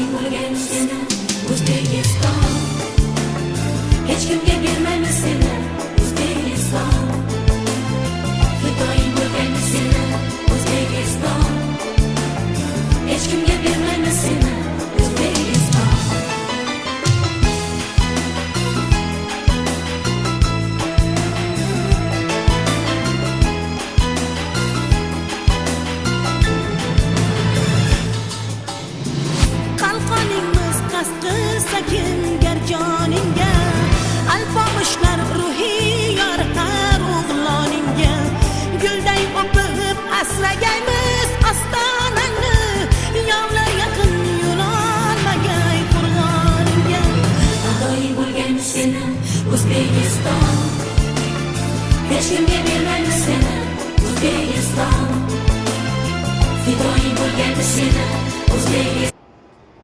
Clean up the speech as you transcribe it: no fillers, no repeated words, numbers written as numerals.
Xudoying bo'lgan seni O'zbekiston, hech kimga bermaymiz seni O'zbekiston. Xudoying bo'lgan seni O'zbekiston, hech kimga bermaymiz seni O'zbekiston. Qalqoningmiz qasqi sakin